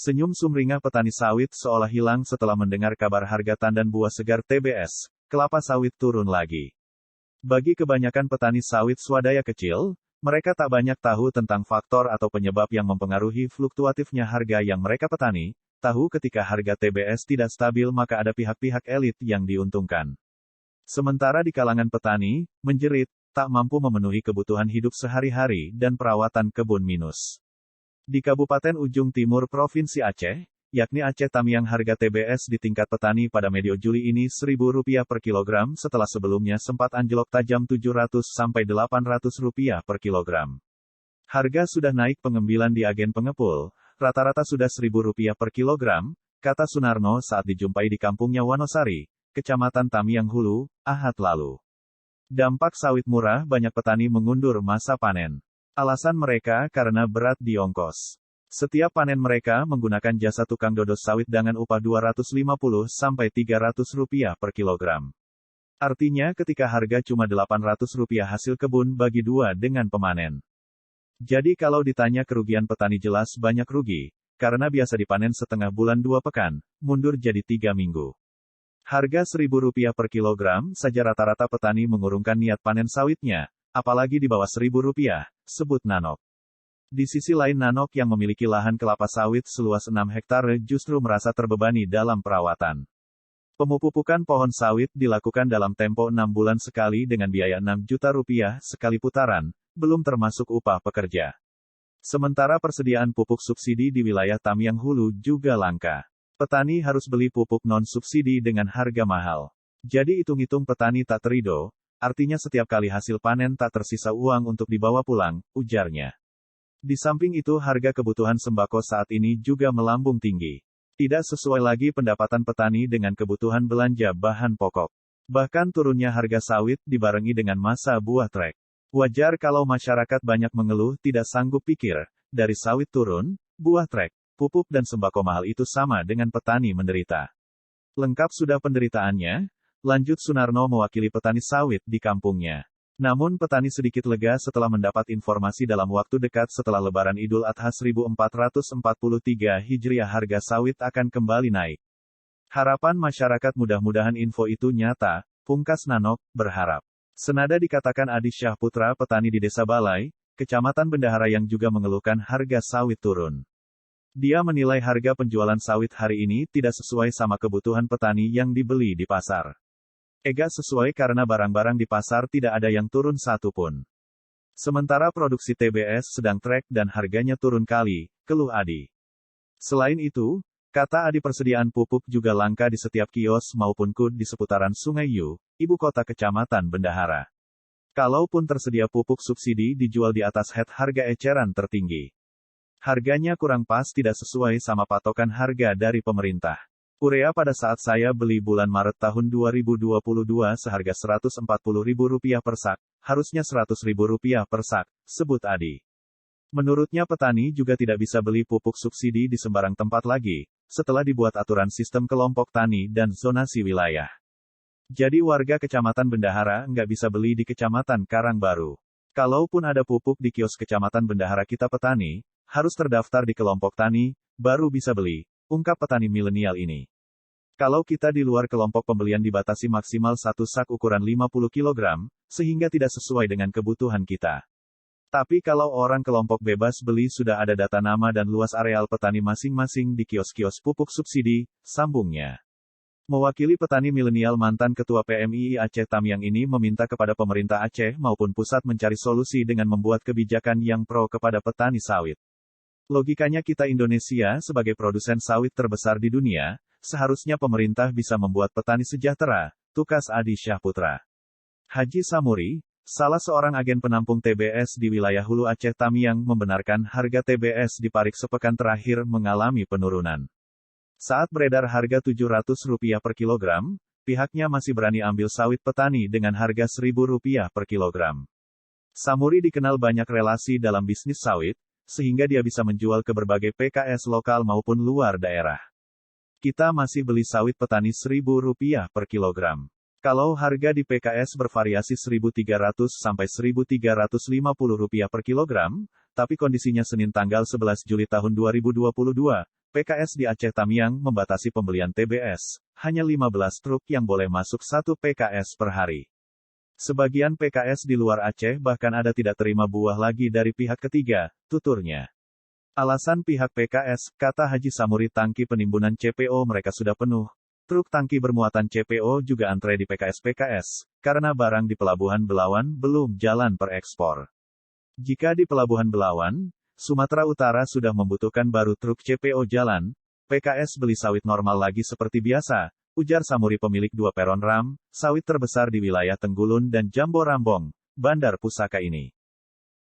Senyum sumringah petani sawit seolah hilang setelah mendengar kabar harga tandan buah segar TBS, kelapa sawit turun lagi. Bagi kebanyakan petani sawit swadaya kecil, mereka tak banyak tahu tentang faktor atau penyebab yang mempengaruhi fluktuatifnya harga yang mereka petani. Tahu ketika harga TBS tidak stabil maka ada pihak-pihak elit yang diuntungkan. Sementara di kalangan petani, menjerit, tak mampu memenuhi kebutuhan hidup sehari-hari dan perawatan kebun minus. Di Kabupaten Ujung Timur Provinsi Aceh, yakni Aceh Tamiang, harga TBS di tingkat petani pada medio Juli ini Rp1.000 per kilogram setelah sebelumnya sempat anjlok tajam Rp700 sampai Rp800 per kilogram. Harga sudah naik pengembilan di agen pengepul, rata-rata sudah Rp1.000 per kilogram, kata Sunarno saat dijumpai di kampungnya Wanosari, Kecamatan Tamiang Hulu, Ahad lalu. Dampak sawit murah, banyak petani mengundur masa panen. Alasan mereka karena berat di ongkos. Setiap panen mereka menggunakan jasa tukang dodos sawit dengan upah Rp250 sampai Rp300 per kilogram. Artinya ketika harga cuma Rp800 hasil kebun bagi dua dengan pemanen. Jadi kalau ditanya kerugian petani jelas banyak rugi, karena biasa dipanen setengah bulan 2 pekan, mundur jadi 3 minggu. Harga Rp1.000 per kilogram saja rata-rata petani mengurungkan niat panen sawitnya, apalagi di bawah Rp1.000, sebut Nanok. Di sisi lain Nanok yang memiliki lahan kelapa sawit seluas 6 hektare justru merasa terbebani dalam perawatan. Pemupukan pohon sawit dilakukan dalam tempo 6 bulan sekali dengan biaya Rp6 juta sekali putaran, belum termasuk upah pekerja. Sementara persediaan pupuk subsidi di wilayah Tamiang Hulu juga langka. Petani harus beli pupuk non-subsidi dengan harga mahal. Jadi hitung-hitung petani tak terido, artinya setiap kali hasil panen tak tersisa uang untuk dibawa pulang, ujarnya. Di samping itu harga kebutuhan sembako saat ini juga melambung tinggi. Tidak sesuai lagi pendapatan petani dengan kebutuhan belanja bahan pokok. Bahkan turunnya harga sawit dibarengi dengan masa buah trek. Wajar kalau masyarakat banyak mengeluh tidak sanggup pikir, dari sawit turun, buah trek, pupuk dan sembako mahal itu sama dengan petani menderita. Lengkap sudah penderitaannya, lanjut Sunarno mewakili petani sawit di kampungnya. Namun petani sedikit lega setelah mendapat informasi dalam waktu dekat setelah Lebaran Idul Adha 1443 Hijriah harga sawit akan kembali naik. Harapan masyarakat mudah-mudahan info itu nyata, pungkas Nanok, berharap. Senada dikatakan Adi Syahputra petani di Desa Balai, Kecamatan Bendahara yang juga mengeluhkan harga sawit turun. Dia menilai harga penjualan sawit hari ini tidak sesuai sama kebutuhan petani yang dibeli di pasar. Ega sesuai karena barang-barang di pasar tidak ada yang turun satupun. Sementara produksi TBS sedang trek dan harganya turun kali, keluh Adi. Selain itu, kata Adi persediaan pupuk juga langka di setiap kios maupun KUD di seputaran Sungai Yu, ibu kota Kecamatan Bendahara. Kalaupun tersedia pupuk subsidi dijual di atas harga eceran tertinggi. Harganya kurang pas tidak sesuai sama patokan harga dari pemerintah. Urea pada saat saya beli bulan Maret tahun 2022 seharga Rp140.000 per sak, harusnya Rp100.000 per sak, sebut Adi. Menurutnya petani juga tidak bisa beli pupuk subsidi di sembarang tempat lagi, setelah dibuat aturan sistem kelompok tani dan zonasi wilayah. Jadi warga Kecamatan Bendahara nggak bisa beli di Kecamatan Karangbaru. Kalaupun ada pupuk di kios Kecamatan Bendahara kita petani, harus terdaftar di kelompok tani, baru bisa beli, ungkap petani milenial ini. Kalau kita di luar kelompok pembelian dibatasi maksimal 1 sak ukuran 50 kg, sehingga tidak sesuai dengan kebutuhan kita. Tapi kalau orang kelompok bebas beli sudah ada data nama dan luas areal petani masing-masing di kios-kios pupuk subsidi, sambungnya. Mewakili petani milenial mantan Ketua PMII Aceh Tamiang ini meminta kepada pemerintah Aceh maupun pusat mencari solusi dengan membuat kebijakan yang pro kepada petani sawit. Logikanya kita Indonesia sebagai produsen sawit terbesar di dunia, seharusnya pemerintah bisa membuat petani sejahtera, tukas Adi Syahputra. Haji Samuri, salah seorang agen penampung TBS di wilayah Hulu Aceh Tamiang membenarkan harga TBS di parik sepekan terakhir mengalami penurunan. Saat beredar harga Rp700 per kilogram, pihaknya masih berani ambil sawit petani dengan harga Rp1.000 per kilogram. Samuri dikenal banyak relasi dalam bisnis sawit, sehingga dia bisa menjual ke berbagai PKS lokal maupun luar daerah. Kita masih beli sawit petani Rp1.000 per kilogram. Kalau harga di PKS bervariasi Rp1.300 sampai Rp1.350 per kilogram, tapi kondisinya Senin tanggal 11 Juli tahun 2022, PKS di Aceh Tamiang membatasi pembelian TBS, hanya 15 truk yang boleh masuk 1 PKS per hari. Sebagian PKS di luar Aceh bahkan ada tidak terima buah lagi dari pihak ketiga, tuturnya. Alasan pihak PKS, kata Haji Samuri, tangki penimbunan CPO mereka sudah penuh. Truk tangki bermuatan CPO juga antre di PKS-PKS, karena barang di Pelabuhan Belawan belum jalan per ekspor. Jika di Pelabuhan Belawan, Sumatera Utara sudah membutuhkan baru truk CPO jalan, PKS beli sawit normal lagi seperti biasa, ujar Samuri, pemilik 2 peron ram, sawit terbesar di wilayah Tenggulun dan Jambo Rambong, Bandar Pusaka ini.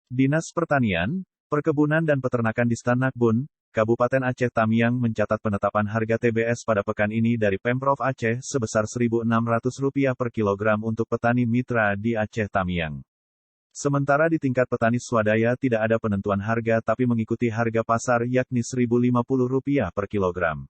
Dinas Pertanian, Perkebunan dan Peternakan di Stanakbun, Kabupaten Aceh Tamiang mencatat penetapan harga TBS pada pekan ini dari Pemprov Aceh sebesar Rp1.600 per kilogram untuk petani mitra di Aceh Tamiang. Sementara di tingkat petani swadaya tidak ada penentuan harga tapi mengikuti harga pasar yakni Rp1.050 per kilogram.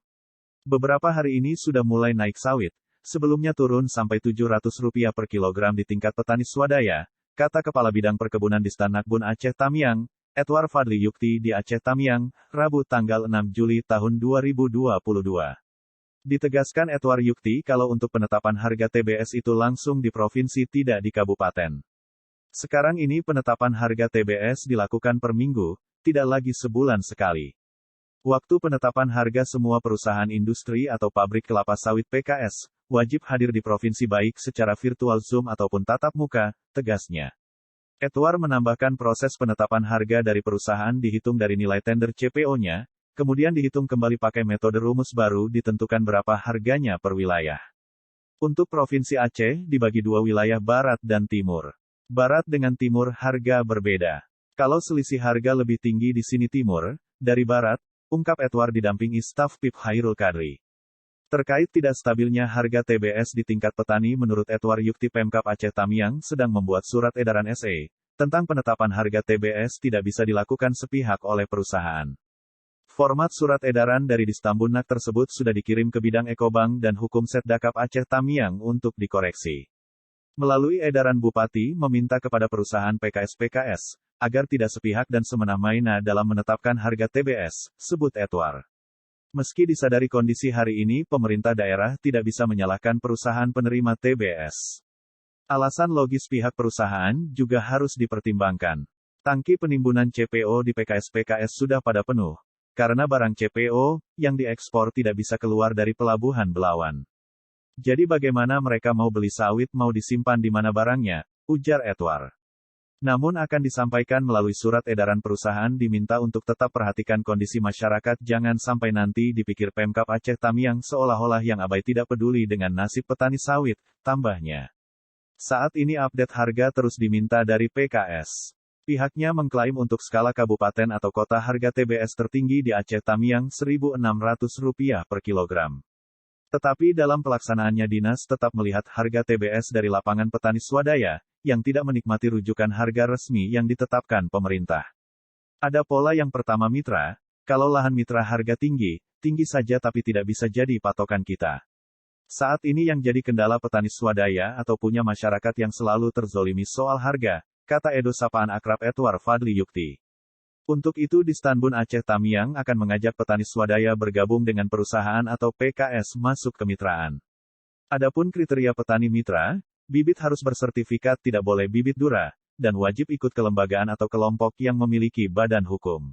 Beberapa hari ini sudah mulai naik sawit, sebelumnya turun sampai Rp700 per kilogram di tingkat petani swadaya, kata Kepala Bidang Perkebunan di Stanakbun Aceh Tamiang, Edward Fadli Yukti di Aceh Tamiang, Rabu tanggal 6 Juli tahun 2022. Ditegaskan Edward Yukti kalau untuk penetapan harga TBS itu langsung di provinsi tidak di kabupaten. Sekarang ini penetapan harga TBS dilakukan per minggu, tidak lagi sebulan sekali. Waktu penetapan harga semua perusahaan industri atau pabrik kelapa sawit PKS, wajib hadir di provinsi baik secara virtual Zoom ataupun tatap muka, tegasnya. Edward menambahkan proses penetapan harga dari perusahaan dihitung dari nilai tender CPO-nya, kemudian dihitung kembali pakai metode rumus baru ditentukan berapa harganya per wilayah. Untuk Provinsi Aceh dibagi 2 wilayah Barat dan Timur. Barat dengan Timur harga berbeda. Kalau selisih harga lebih tinggi di sini Timur, dari Barat, ungkap Edward didampingi staf PIP Hairul Kadri. Terkait tidak stabilnya harga TBS di tingkat petani, menurut Edward Yukti, Pemkab Aceh Tamiang sedang membuat surat edaran SE tentang penetapan harga TBS tidak bisa dilakukan sepihak oleh perusahaan. Format surat edaran dari Distambunak tersebut sudah dikirim ke Bidang Ekobank dan Hukum Setdakap Aceh Tamiang untuk dikoreksi. Melalui edaran Bupati meminta kepada perusahaan PKS-PKS, agar tidak sepihak dan semena-mena dalam menetapkan harga TBS, sebut Edward. Meski disadari kondisi hari ini pemerintah daerah tidak bisa menyalahkan perusahaan penerima TBS. Alasan logis pihak perusahaan juga harus dipertimbangkan. Tangki penimbunan CPO di PKS-PKS sudah pada penuh, karena barang CPO yang diekspor tidak bisa keluar dari Pelabuhan Belawan. Jadi bagaimana mereka mau beli sawit, mau disimpan di mana barangnya, ujar Edward. Namun akan disampaikan melalui surat edaran perusahaan diminta untuk tetap perhatikan kondisi masyarakat, jangan sampai nanti dipikir Pemkab Aceh Tamiang seolah-olah yang abai tidak peduli dengan nasib petani sawit, tambahnya. Saat ini update harga terus diminta dari PKS. Pihaknya mengklaim untuk skala kabupaten atau kota harga TBS tertinggi di Aceh Tamiang Rp1.600 per kilogram. Tetapi dalam pelaksanaannya dinas tetap melihat harga TBS dari lapangan petani swadaya, yang tidak menikmati rujukan harga resmi yang ditetapkan pemerintah. Ada pola yang pertama mitra, kalau lahan mitra harga tinggi, tinggi saja tapi tidak bisa jadi patokan kita. Saat ini yang jadi kendala petani swadaya atau punya masyarakat yang selalu terzolimi soal harga, kata Edo sapaan akrab Edward Fadli Yukti. Untuk itu Distanbun Aceh Tamiang akan mengajak petani swadaya bergabung dengan perusahaan atau PKS masuk kemitraan. Adapun kriteria petani mitra, bibit harus bersertifikat, tidak boleh bibit dura, dan wajib ikut kelembagaan atau kelompok yang memiliki badan hukum.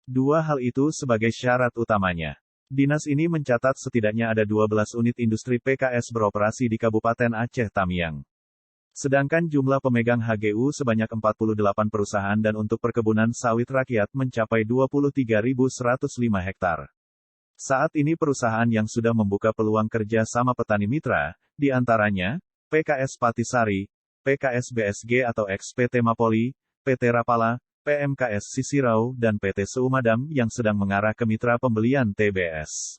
2 hal itu sebagai syarat utamanya. Dinas ini mencatat setidaknya ada 12 unit industri PKS beroperasi di Kabupaten Aceh Tamiang. Sedangkan jumlah pemegang HGU sebanyak 48 perusahaan dan untuk perkebunan sawit rakyat mencapai 23.105 hektar. Saat ini perusahaan yang sudah membuka peluang kerja sama petani mitra, di antaranya, PKS Patisari, PKS BSG atau ex-PT Mapoli, PT Rapala, PMKS Sisirau dan PT Seumadam yang sedang mengarah ke mitra pembelian TBS.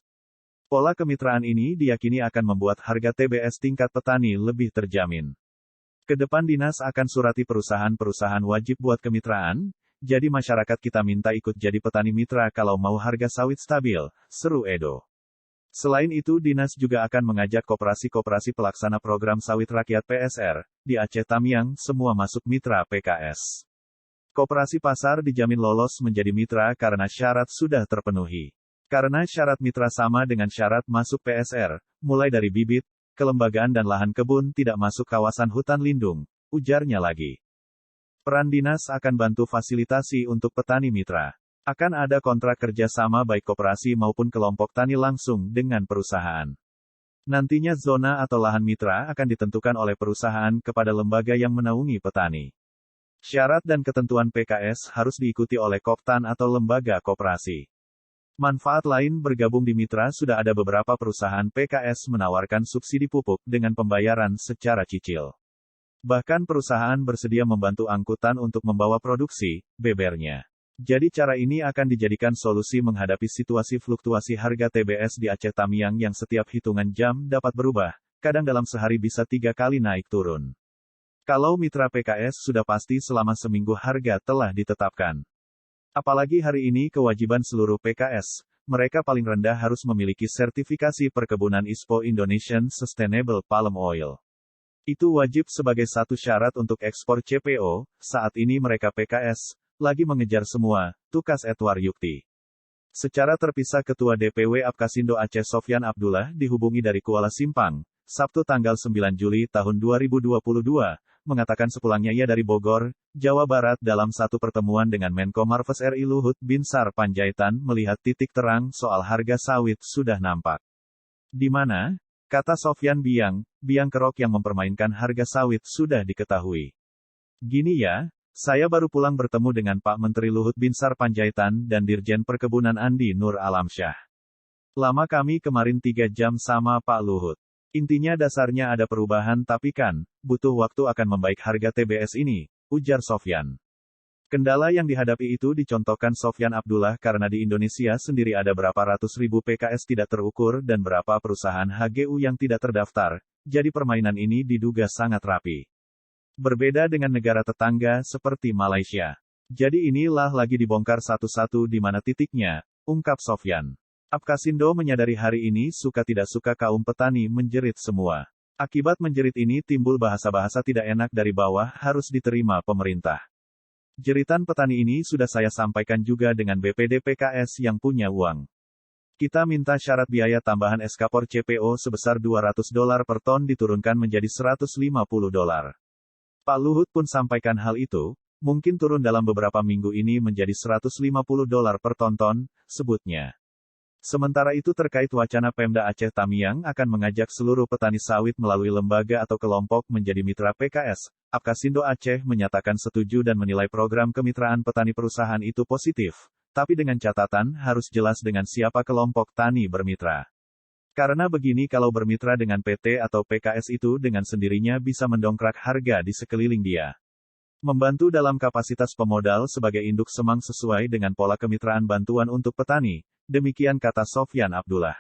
Pola kemitraan ini diyakini akan membuat harga TBS tingkat petani lebih terjamin. Kedepan dinas akan surati perusahaan-perusahaan wajib buat kemitraan, jadi masyarakat kita minta ikut jadi petani mitra kalau mau harga sawit stabil, seru Edo. Selain itu dinas juga akan mengajak koperasi-koperasi pelaksana program sawit rakyat PSR, di Aceh Tamiang semua masuk mitra PKS. Koperasi pasar dijamin lolos menjadi mitra karena syarat sudah terpenuhi. Karena syarat mitra sama dengan syarat masuk PSR, mulai dari bibit, kelembagaan dan lahan kebun tidak masuk kawasan hutan lindung, ujarnya lagi. Peran dinas akan bantu fasilitasi untuk petani mitra. Akan ada kontrak kerja sama baik koperasi maupun kelompok tani langsung dengan perusahaan. Nantinya zona atau lahan mitra akan ditentukan oleh perusahaan kepada lembaga yang menaungi petani. Syarat dan ketentuan PKS harus diikuti oleh Koptan atau lembaga koperasi. Manfaat lain bergabung di mitra sudah ada beberapa perusahaan PKS menawarkan subsidi pupuk dengan pembayaran secara cicil. Bahkan perusahaan bersedia membantu angkutan untuk membawa produksi, bebernya. Jadi cara ini akan dijadikan solusi menghadapi situasi fluktuasi harga TBS di Aceh Tamiang yang setiap hitungan jam dapat berubah, kadang dalam sehari bisa 3 kali naik turun. Kalau mitra PKS sudah pasti selama seminggu harga telah ditetapkan. Apalagi hari ini kewajiban seluruh PKS, mereka paling rendah harus memiliki sertifikasi perkebunan ISPO Indonesian Sustainable Palm Oil. Itu wajib sebagai satu syarat untuk ekspor CPO, saat ini mereka PKS, lagi mengejar semua, tukas Edward Yukti. Secara terpisah Ketua DPW Apkasindo Aceh Sofyan Abdullah dihubungi dari Kuala Simpang, Sabtu tanggal 9 Juli tahun 2022, mengatakan sepulangnya ia dari Bogor, Jawa Barat dalam satu pertemuan dengan Menko Marves RI Luhut Binsar Panjaitan melihat titik terang soal harga sawit sudah nampak. Di mana? Kata Sofyan biang kerok yang mempermainkan harga sawit sudah diketahui. Gini ya, saya baru pulang bertemu dengan Pak Menteri Luhut Binsar Panjaitan dan Dirjen Perkebunan Andi Nur Alamsyah. Lama kami kemarin 3 jam sama Pak Luhut. Intinya dasarnya ada perubahan tapi kan, butuh waktu akan membaik harga TBS ini, ujar Sofyan. Kendala yang dihadapi itu dicontohkan Sofyan Abdullah karena di Indonesia sendiri ada berapa ratus ribu PKS tidak terukur dan berapa perusahaan HGU yang tidak terdaftar, jadi permainan ini diduga sangat rapi. Berbeda dengan negara tetangga seperti Malaysia. Jadi inilah lagi dibongkar satu-satu di mana titiknya, ungkap Sofyan. Apkasindo menyadari hari ini suka tidak suka kaum petani menjerit semua. Akibat menjerit ini timbul bahasa-bahasa tidak enak dari bawah harus diterima pemerintah. Jeritan petani ini sudah saya sampaikan juga dengan BPD PKS yang punya uang. Kita minta syarat biaya tambahan ekspor CPO sebesar $200 per ton diturunkan menjadi $150. Pak Luhut pun sampaikan hal itu, mungkin turun dalam beberapa minggu ini menjadi $150 per ton, sebutnya. Sementara itu terkait wacana Pemda Aceh Tamiang akan mengajak seluruh petani sawit melalui lembaga atau kelompok menjadi mitra PKS, Apkasindo Aceh menyatakan setuju dan menilai program kemitraan petani perusahaan itu positif, tapi dengan catatan harus jelas dengan siapa kelompok tani bermitra. Karena begini kalau bermitra dengan PT atau PKS itu dengan sendirinya bisa mendongkrak harga di sekeliling dia. Membantu dalam kapasitas pemodal sebagai induk semang sesuai dengan pola kemitraan bantuan untuk petani, demikian kata Sofyan Abdullah.